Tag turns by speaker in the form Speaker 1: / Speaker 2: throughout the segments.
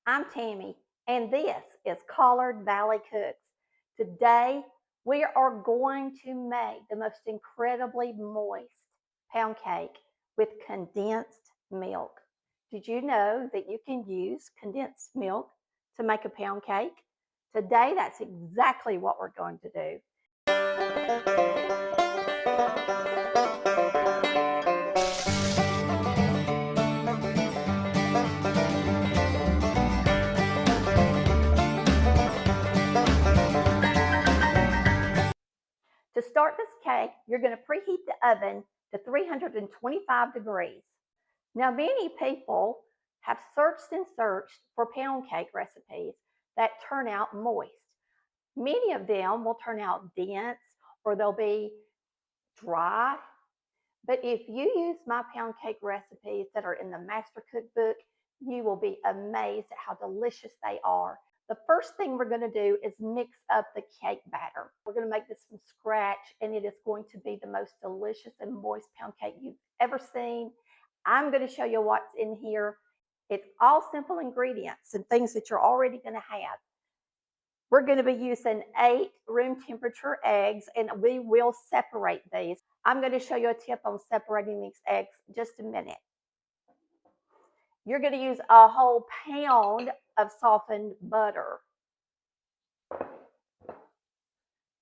Speaker 1: I'm Tammy, and this is Collard Valley Cooks. Today, we are going to make the most incredibly moist pound cake with condensed milk. Did you know that you can use condensed milk to make a pound cake? Today, that's exactly what we're going to do. To start this cake, you're going to preheat the oven to 325 degrees. Now, many people have searched and searched for pound cake recipes that turn out moist. Many of them will turn out dense or they'll be dry. But if you use my pound cake recipes that are in the Master Cookbook, you will be amazed at how delicious they are. The first thing we're going to do is mix up the cake batter. We're going to make this from scratch, and it is going to be the most delicious and moist pound cake you've ever seen. I'm going to show you what's in here. It's all simple ingredients and things that you're already going to have. We're going to be using 8 room temperature eggs, and we will separate these. I'm going to show you a tip on separating these eggs in just a minute. You're going to use a whole pound of softened butter.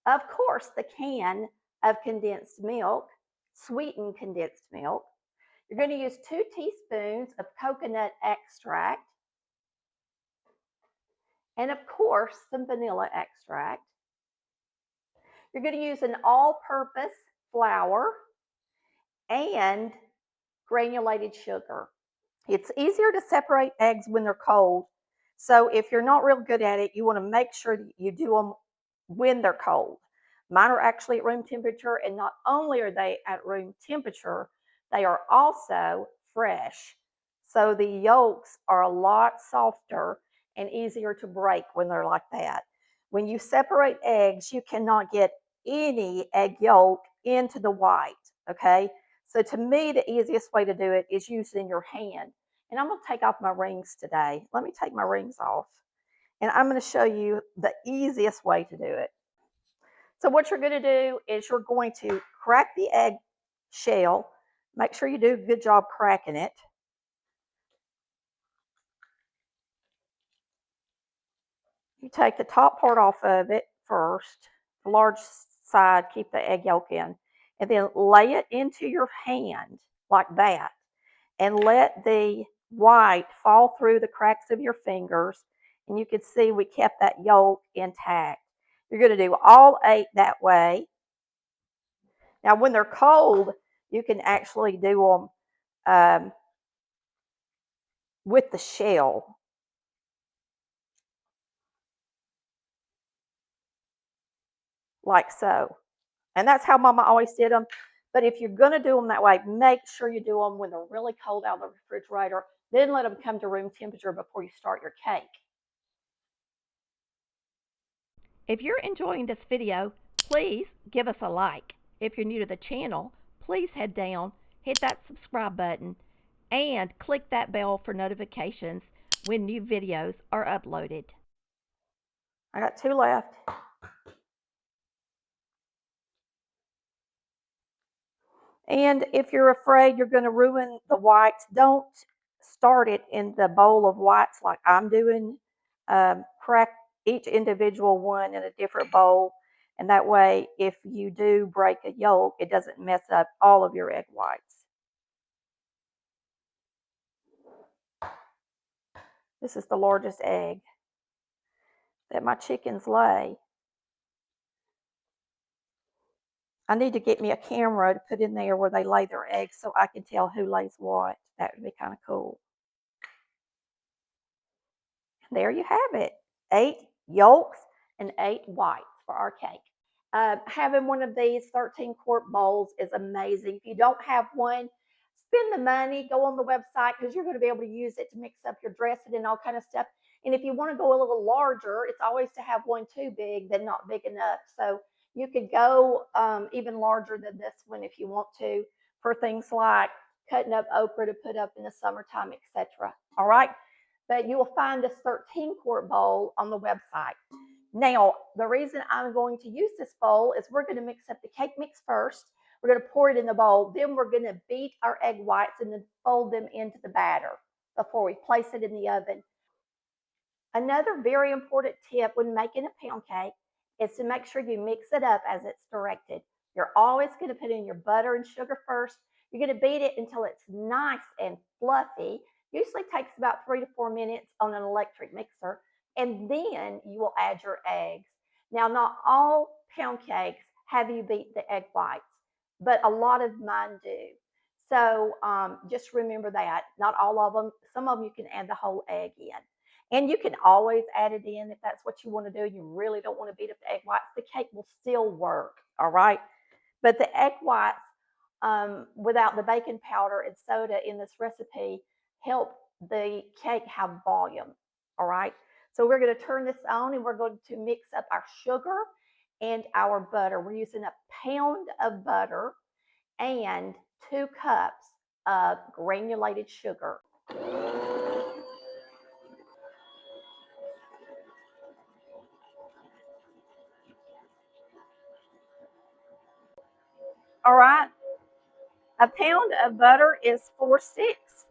Speaker 1: Of course, the can of condensed milk, sweetened condensed milk. You're going to use 2 teaspoons of coconut extract. And of course, some vanilla extract. You're going to use an all-purpose flour and granulated sugar. It's easier to separate eggs when they're cold. So if you're not real good at it, you want to make sure that you do them when they're cold. Mine are actually at room temperature, and not only are they at room temperature, they are also fresh. So the yolks are a lot softer and easier to break when they're like that. When you separate eggs, you cannot get any egg yolk into the white, okay? So to me, the easiest way to do it is using your hand. And I'm going to take off my rings today. Let me take my rings off. And I'm going to show you the easiest way to do it. So what you're going to do is you're going to crack the egg shell. Make sure you do a good job cracking it. You take the top part off of it first, the large side, keep the egg yolk in, and then lay it into your hand like that. And let the white fall through the cracks of your fingers, and you can see we kept that yolk intact. You're going to do all 8 that way. Now, when they're cold, you can actually do them with the shell. Like so. And that's how Mama always did them. But if you're going to do them that way, make sure you do them when they're really cold out of the refrigerator. Then let them come to room temperature before you start your cake. If you're enjoying this video, please give us a like. If you're new to the channel, please head down, hit that subscribe button, and click that bell for notifications when new videos are uploaded. I got 2 left. And if you're afraid you're going to ruin the whites, don't start it in the bowl of whites like I'm doing. Crack each individual one in a different bowl. And that way, if you do break a yolk, it doesn't mess up all of your egg whites. This is the largest egg that my chickens lay. I need to get me a camera to put in there where they lay their eggs so I can tell who lays what. That would be kind of cool. There you have it. 8 yolks and 8 whites for our cake. Having one of these 13-quart bowls is amazing. If you don't have one, spend the money, go on the website because you're going to be able to use it to mix up your dressing and all kind of stuff. And if you want to go a little larger, it's always to have one too big than not big enough. So you could go even larger than this one if you want to for things like cutting up okra to put up in the summertime, etc. All right. but you will find this 13-quart bowl on the website. Now, the reason I'm going to use this bowl is we're going to mix up the cake mix first. We're going to pour it in the bowl. Then we're going to beat our egg whites and then fold them into the batter before we place it in the oven. Another very important tip when making a pound cake is to make sure you mix it up as it's directed. You're always going to put in your butter and sugar first. You're going to beat it until it's nice and fluffy. Usually takes about 3 to 4 minutes on an electric mixer. And then you will add your eggs. Now, not all pound cakes have you beat the egg whites, but a lot of mine do. So just remember that. Not all of them. Some of them you can add the whole egg in. And you can always add it in if that's what you want to do. You really don't want to beat up the egg whites. The cake will still work, all right? But the egg whites, without the baking powder and soda in this recipe, help the cake have volume, all right? So we're going to turn this on and we're going to mix up our sugar and our butter. We're using a pound of butter and 2 cups of granulated sugar. All right, a pound of butter is 4 sticks.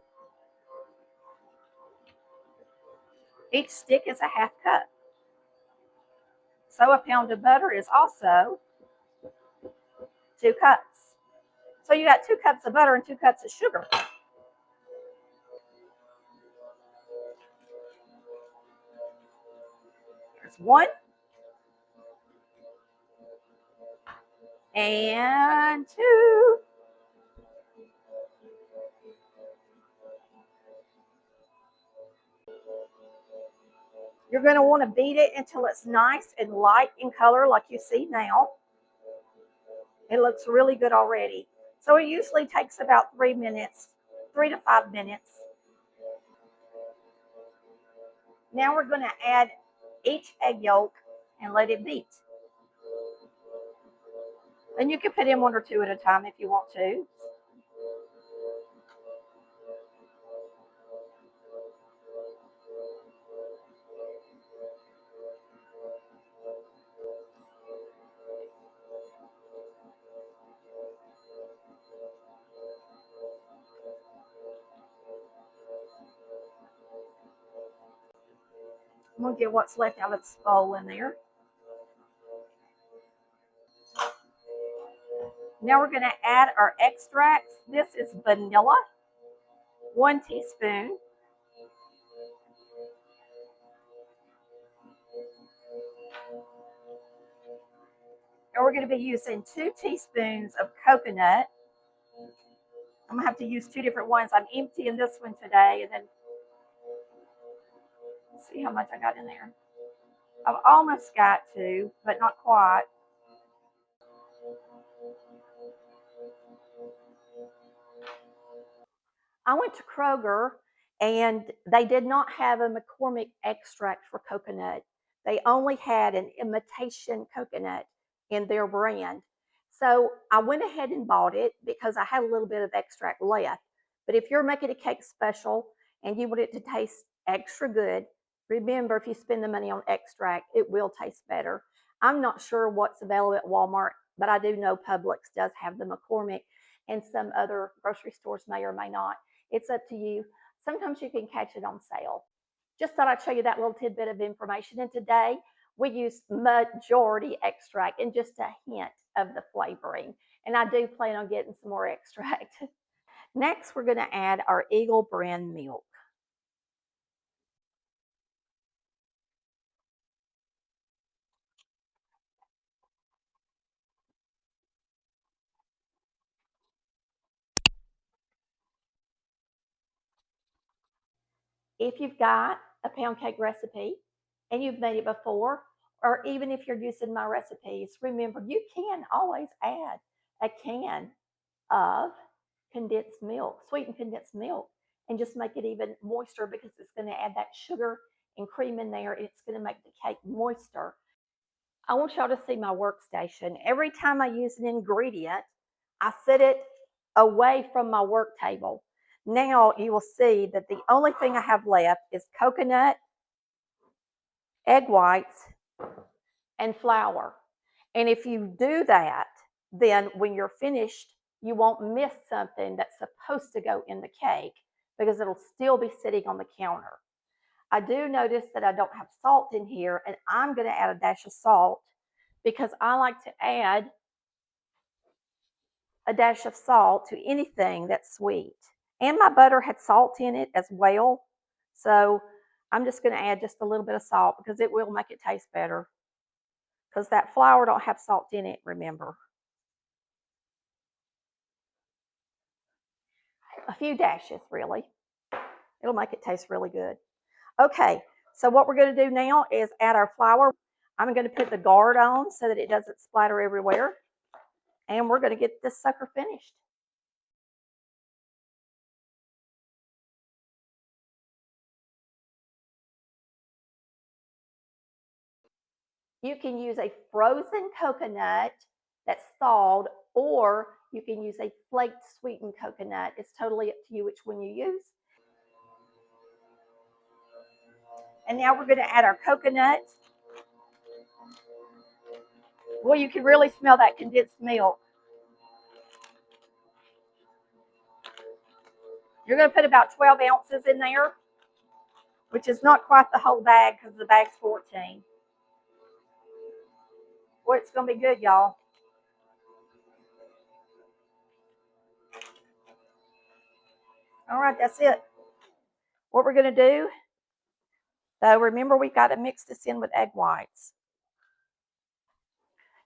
Speaker 1: Each stick is a half cup. So a pound of butter is also 2 cups. So you got 2 cups of butter and 2 cups of sugar. There's 1 and 2. You're going to want to beat it until it's nice and light in color like you see now. It looks really good already. So it usually takes about 3 minutes, 3 to 5 minutes. Now we're going to add each egg yolk and let it beat. And you can put in 1 or 2 at a time if you want to. I'm going to get what's left out of this bowl in there. Now we're going to add our extracts. This is vanilla, 1 teaspoon. And we're going to be using 2 teaspoons of coconut. I'm going to have to use 2 different ones. I'm emptying this one today and then see how much I got in there. I've almost got 2, but not quite. I went to Kroger and they did not have a McCormick extract for coconut. They only had an imitation coconut in their brand. So I went ahead and bought it because I had a little bit of extract left. But if you're making a cake special and you want it to taste extra good, remember if you spend the money on extract, it will taste better. I'm not sure what's available at Walmart, but I do know Publix does have the McCormick and some other grocery stores may or may not. It's up to you. Sometimes you can catch it on sale. Just thought I'd show you that little tidbit of information. And today we use majority extract and just a hint of the flavoring. And I do plan on getting some more extract. Next, we're going to add our Eagle brand milk. If you've got a pound cake recipe and you've made it before, or even if you're using my recipes, remember you can always add a can of condensed milk, sweetened condensed milk, and just make it even moister because it's going to add that sugar and cream in there. And it's going to make the cake moister. I want y'all to see my workstation. Every time I use an ingredient, I set it away from my work table. Now you will see that the only thing I have left is coconut, egg whites, and flour. And if you do that, then when you're finished, you won't miss something that's supposed to go in the cake because it'll still be sitting on the counter. I do notice that I don't have salt in here, and I'm going to add a dash of salt because I like to add a dash of salt to anything that's sweet. And my butter had salt in it as well. So I'm just going to add just a little bit of salt because it will make it taste better. Because that flour don't have salt in it, remember. A few dashes, really. It'll make it taste really good. Okay, so what we're going to do now is add our flour. I'm going to put the guard on so that it doesn't splatter everywhere. And we're going to get this sucker finished. You can use a frozen coconut that's thawed, or you can use a flaked sweetened coconut. It's totally up to you which one you use. And now we're going to add our coconut. Well, you can really smell that condensed milk. You're going to put about 12 ounces in there, which is not quite the whole bag because the bag's 14. Boy, it's going to be good, y'all. All right, that's it. What we're going to do, though, remember we've got to mix this in with egg whites.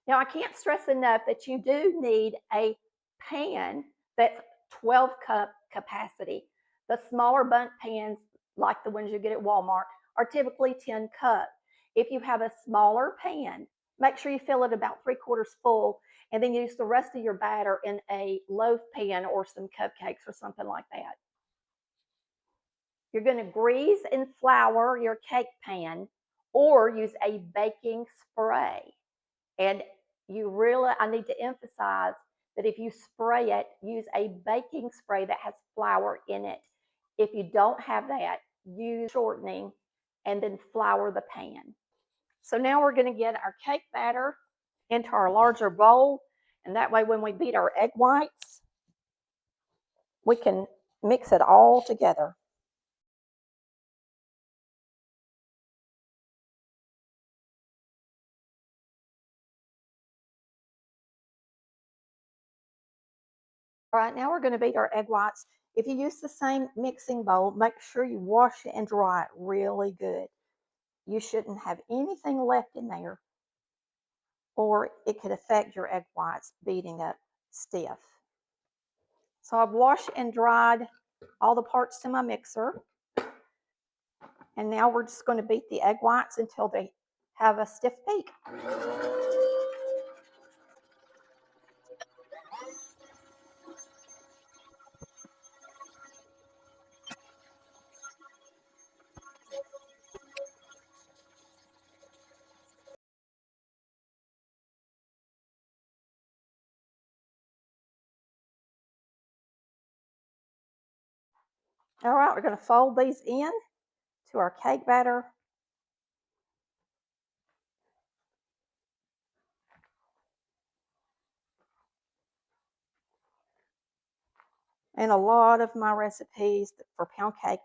Speaker 1: Now, I can't stress enough that you do need a pan that's 12 cup capacity. The smaller bundt pans, like the ones you get at Walmart, are typically 10 cup. If you have a smaller pan, make sure you fill it about 3/4 full, and then use the rest of your batter in a loaf pan or some cupcakes or something like that. You're going to grease and flour your cake pan or use a baking spray. And I need to emphasize that if you spray it, use a baking spray that has flour in it. If you don't have that, use shortening and then flour the pan. So now we're going to get our cake batter into our larger bowl, and that way when we beat our egg whites, we can mix it all together. All right, now we're going to beat our egg whites. If you use the same mixing bowl, make sure you wash it and dry it really good. You shouldn't have anything left in there, or it could affect your egg whites beating up stiff. So I've washed and dried all the parts to my mixer. And now we're just going to beat the egg whites until they have a stiff beat. All right, we're going to fold these in to our cake batter. And a lot of my recipes for pound cake,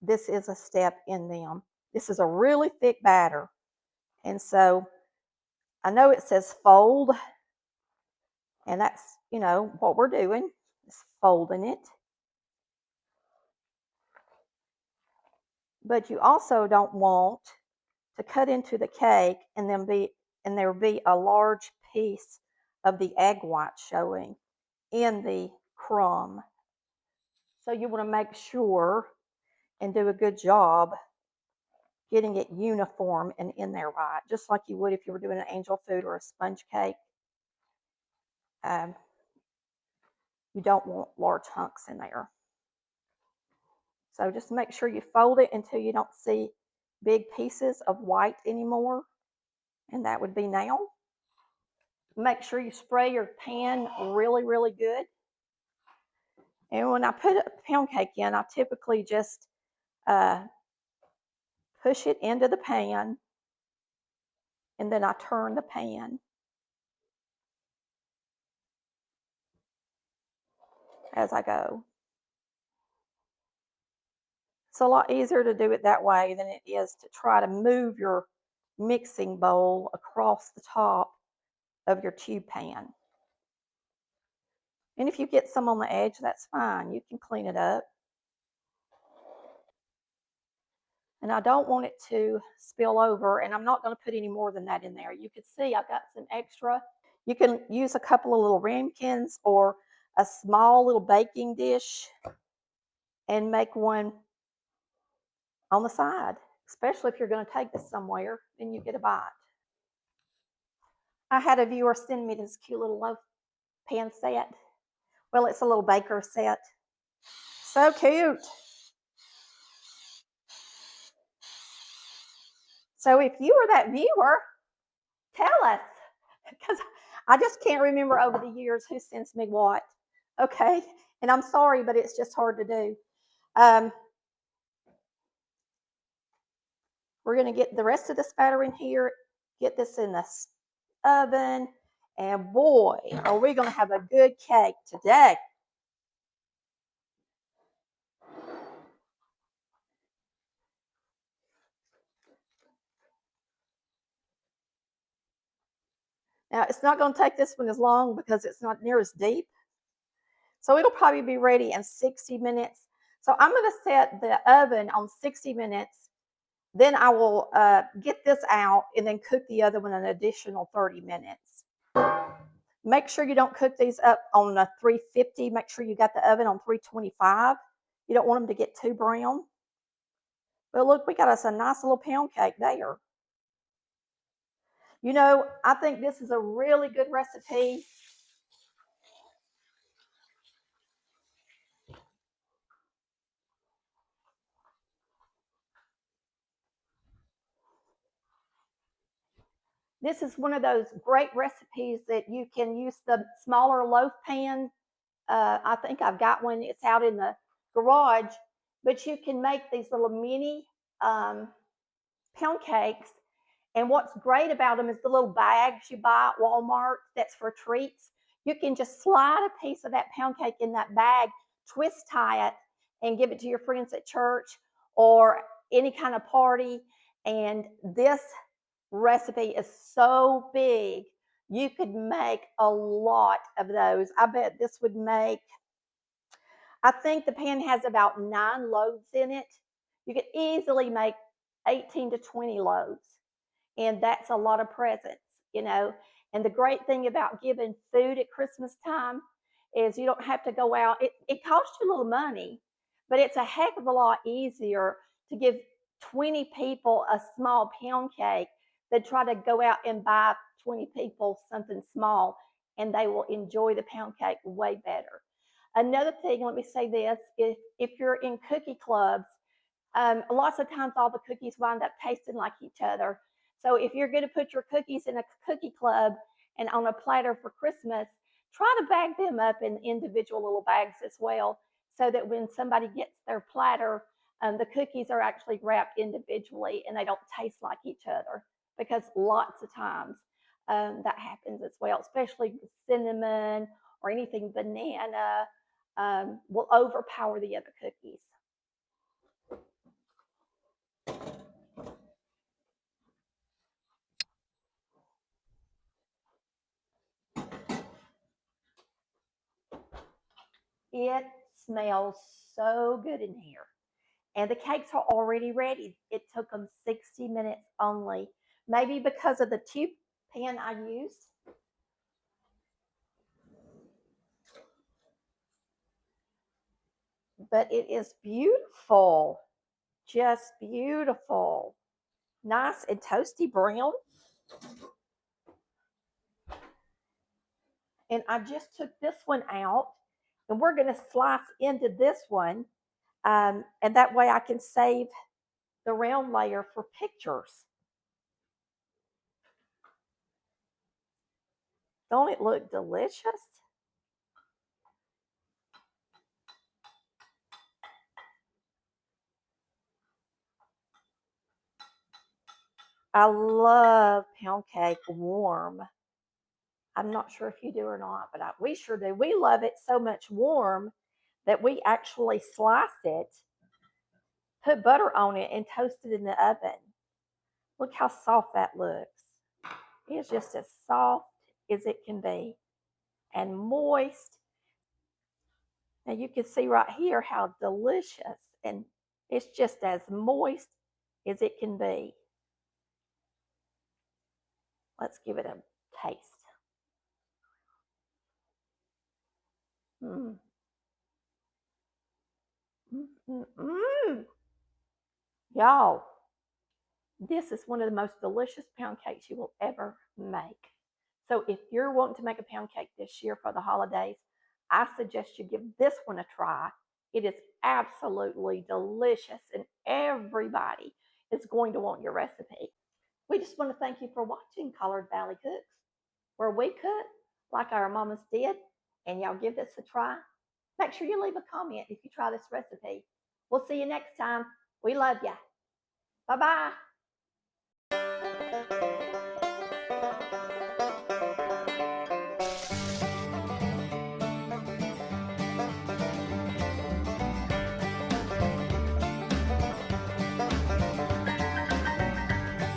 Speaker 1: this is a step in them. This is a really thick batter. And so I know it says fold, and that's, what we're doing is folding it. But you also don't want to cut into the cake and there be a large piece of the egg white showing in the crumb. So you want to make sure and do a good job getting it uniform and in there right, just like you would if you were doing an angel food or a sponge cake. You don't want large hunks in there. So just make sure you fold it until you don't see big pieces of white anymore. And that would be now. Make sure you spray your pan really, really good. And when I put a pound cake in, I typically just push it into the pan, and then I turn the pan as I go. It's a lot easier to do it that way than it is to try to move your mixing bowl across the top of your tube pan. And if you get some on the edge, that's fine. You can clean it up. And I don't want it to spill over, and I'm not going to put any more than that in there. You can see I've got some extra. You can use a couple of little ramekins or a small little baking dish and make one on the side, especially if you're going to take this somewhere and you get a bite. I had a viewer send me this cute little loaf pan set. Well, it's a little baker set. So cute. So if you were that viewer, tell us, because I just can't remember over the years who sends me what. Okay, and I'm sorry, but it's just hard to do. We're going to get the rest of the spatter in here, get this in the oven, and boy, are we going to have a good cake today. Now, it's not going to take this one as long because it's not near as deep. So it'll probably be ready in 60 minutes. So I'm going to set the oven on 60 minutes. Then I will get this out and then cook the other one an additional 30 minutes. Make sure you don't cook these up on a 350. Make sure you got the oven on 325. You don't want them to get too brown. But look, we got us a nice little pound cake there. You know, I think this is a really good recipe. This is one of those great recipes that you can use the smaller loaf pan. I think I've got one. It's out in the garage. But you can make these little mini pound cakes. And what's great about them is the little bags you buy at Walmart that's for treats. You can just slide a piece of that pound cake in that bag, twist tie it, and give it to your friends at church or any kind of party. And this recipe is so big, you could make a lot of those. I bet this would make, I think the pan has about 9 loaves in it. You could easily make 18 to 20 loaves. And that's a lot of presents, you know. And the great thing about giving food at Christmas time is you don't have to go out. It costs you a little money, but it's a heck of a lot easier to give 20 people a small pound cake than try to go out and buy 20 people something small, and they will enjoy the pound cake way better. Another thing, let me say this, if you're in cookie clubs, lots of times all the cookies wind up tasting like each other. So if you're going to put your cookies in a cookie club and on a platter for Christmas, try to bag them up in individual little bags as well, so that when somebody gets their platter, the cookies are actually wrapped individually and they don't taste like each other, because lots of times that happens as well, especially with cinnamon or anything banana will overpower the other cookies. It smells so good in here. And the cakes are already ready. It took them 60 minutes only, maybe because of the tube pan I used. But it is beautiful, just beautiful. Nice and toasty brown. And I just took this one out, and we're going to slice into this one. And that way I can save the round layer for pictures. Don't it look delicious? I love pound cake warm. I'm not sure if you do or not, but we sure do. We love it so much warm that we actually slice it, put butter on it, and toast it in the oven. Look how soft that looks. It's just as soft as it can be and moist. Now you can see right here how delicious, and it's just as moist as it can be. Let's give it a taste. Mm. Mm-mm-mm. Y'all, this is one of the most delicious pound cakes you will ever make. So if you're wanting to make a pound cake this year for the holidays, I suggest you give this one a try. It is absolutely delicious, and everybody is going to want your recipe. We just want to thank you for watching Collard Valley Cooks, where we cook like our mamas did, and y'all give this a try. Make sure you leave a comment if you try this recipe. We'll see you next time. We love you. Bye bye.